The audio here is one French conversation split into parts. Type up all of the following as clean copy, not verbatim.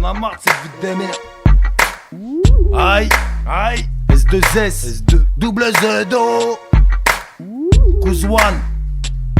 a marre de cette vie de merde. Aïe, aïe, S2S, S2, double Z-O, Kouzouane.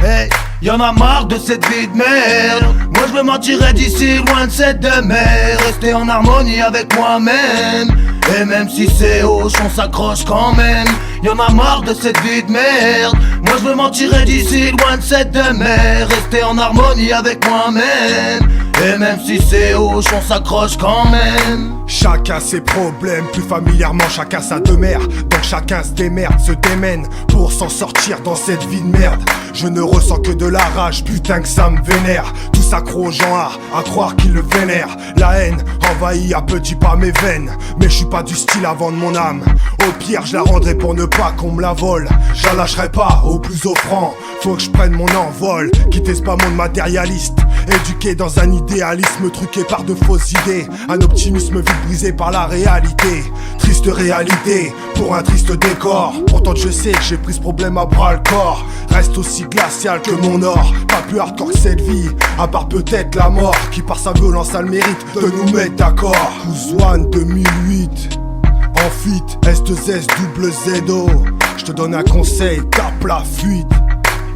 Hey, y'en a marre de cette vie de merde. Moi je me mentirais d'ici, loin de cette demeure. Rester en harmonie avec moi-même. Et même si c'est hoche, on s'accroche quand même. Y'en a marre de cette vie de merde. Moi je me mentirais d'ici, loin de cette demeure. Rester en harmonie avec moi-même. Et même si c'est hoche, on s'accroche quand même. Chacun ses problèmes, plus familièrement chacun sa demeure. Donc chacun se démerde, se démène pour s'en sortir dans cette vie de merde. Je ne ressens que de la rage, putain que ça me vénère. Tous accro aux gens à croire qu'ils le vénèrent. La haine envahit à petits pas mes veines. Mais je suis pas du style à vendre mon âme. Au pire je la rendrai pour ne pas qu'on me la vole. Je la lâcherai pas au plus offrant. Faut que je prenne mon envol, quitter ce pas monde matérialiste. Éduqué dans un idéalisme truqué par de fausses idées. Un optimisme vite brisé par la réalité. Triste réalité pour un triste décor. Pourtant je sais que j'ai pris ce problème à bras le corps. Reste aussi glacial que mon or. Pas plus hardcore que cette vie, à part peut-être la mort qui par sa violence a le mérite de nous mettre d'accord. Kouzouane 2008, en fuite, S2S double Z-O. Je te donne un conseil, tape la fuite.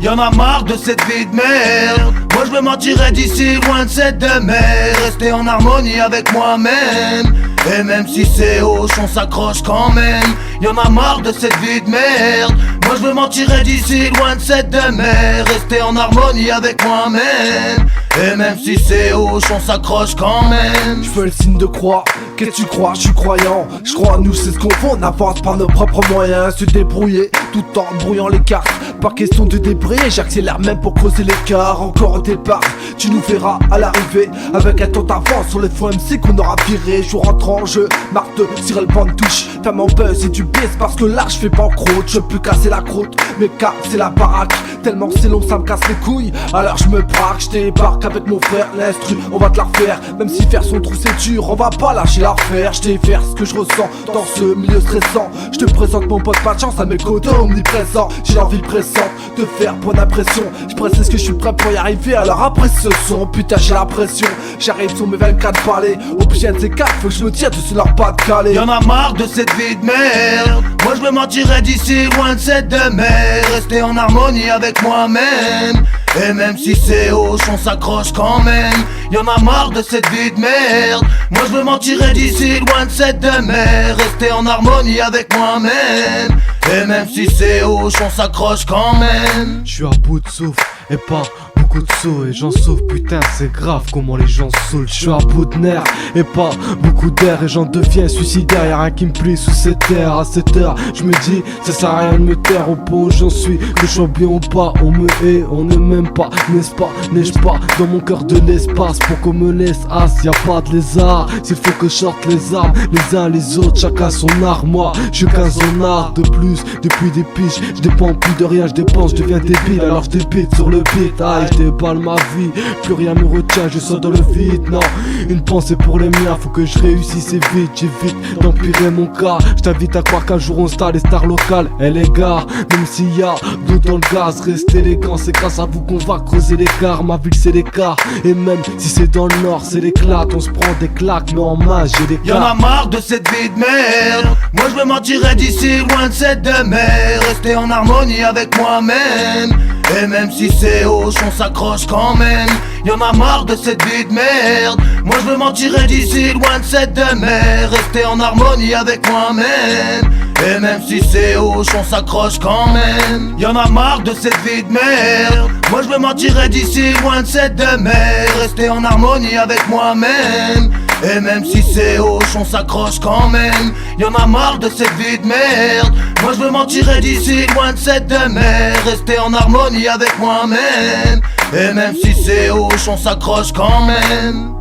Y'en a marre de cette vie de merde. Moi je me mentirais d'ici, loin de cette demeure. Rester en harmonie avec moi-même. Et même si c'est hoche, on s'accroche quand même. Y'en a marre de cette vie de merde. Moi je me mentirais d'ici, loin de cette demeure. Rester en harmonie avec moi-même. Et même si c'est hoche, on s'accroche quand même. Je fais le signe de croix, qu'est-ce que tu crois, je suis croyant. Je crois à nous c'est ce qu'on fait, on avance par nos propres moyens. Se débrouiller, tout en brouillant les cartes. Pas question de débrayer, j'accélère même pour creuser l'écart. Encore au départ, tu nous verras à l'arrivée. Avec un temps d'avance sur les faux MC qu'on aura viré. Je rentre en jeu, marque de tirer le banc de touche. Fais mon buzz et du bise parce que là je fais banqueroute. Je peux casser la croûte, mais casser la baraque. Tellement c'est long ça me casse les couilles. Alors je me braque, je débarque avec mon frère. L'instru, on va te la refaire. Même si faire son trou c'est dur, on va pas lâcher l'affaire. Je déverse ce que je ressens dans ce milieu stressant. Je te présente mon pote, pas de chance à mes côtés omniprésents. J'ai l'envie pressante de faire bonne impression. Je précise que je suis prêt pour y arriver. Alors après ce son, putain j'ai la pression. J'arrive sur mes 24 palais. Obligé de ces quatre, faut que je me tire dessus leur pas de calé. Y'en a marre de cette vie de merde. Moi je me mentirais d'ici, loin de cette demeure. Rester en harmonie avec moi-même. Et même si c'est hoche, on s'accroche quand même. Y'en a marre de cette vie de merde. Moi je me mentirais d'ici, loin de cette demeure. Rester en harmonie avec moi-même. Et même si c'est hoche, on s'accroche quand même. Je suis à bout de souffle et pas beaucoup de sauts et j'en sauve, putain c'est grave comment les gens saoulent. Je suis à bout de nerfs et pas beaucoup d'air et j'en deviens suicidaire. Y'a rien qui me plie sous cette terre. À cette heure je me dis ça sert à rien de me taire. Au point où j'en suis, que je sois bien ou pas, on me hait, on ne m'aime pas, n'est-ce pas, n'ai-je pas dans mon cœur de l'espace pour qu'on me laisse as. Y'a pas de lézard, s'il faut que je sorte les armes les uns les autres, chacun son art. Moi je suis qu'un zonard de plus depuis des piges. Je dépends plus de rien, je dépense, je deviens débile. Alors je débite sur le beat, aïe je déballe ma vie. Plus rien me retient, je saute dans le vide. Non, une pensée pour les miens, faut que je réussisse et vite. J'évite d'empirer mon cas. Je t'invite à croire qu'un jour on star les stars locales. Et les gars, même s'il y a d'eau dans le gaz, restez élégant, c'est grâce à vous qu'on va creuser l'écart. Ma ville c'est l'écart, et même si c'est dans le nord c'est l'éclate. On se prend des claques, mais en main j'ai des Y'en a marre de cette vie de merde. Moi je me mentirais d'ici, loin de cette demeure. Rester en harmonie avec moi-même. Et même si c'est hoche, on s'accroche quand même. Y'en a marre de cette vie de merde. Moi je me mentirais d'ici, loin de cette demeure. Rester en harmonie avec moi-même. Et même si c'est hoche, on s'accroche quand même. Y'en a marre de cette vie de merde. Moi je me mentirais d'ici, loin de cette demeure. Rester en harmonie avec moi-même. Et même si c'est hoche, on s'accroche quand même. Y'en a marre de cette vie de merde. Moi je me mentirais d'ici, loin de cette demeure. Rester en harmonie avec moi-même. Et même si c'est hoche, on s'accroche quand même.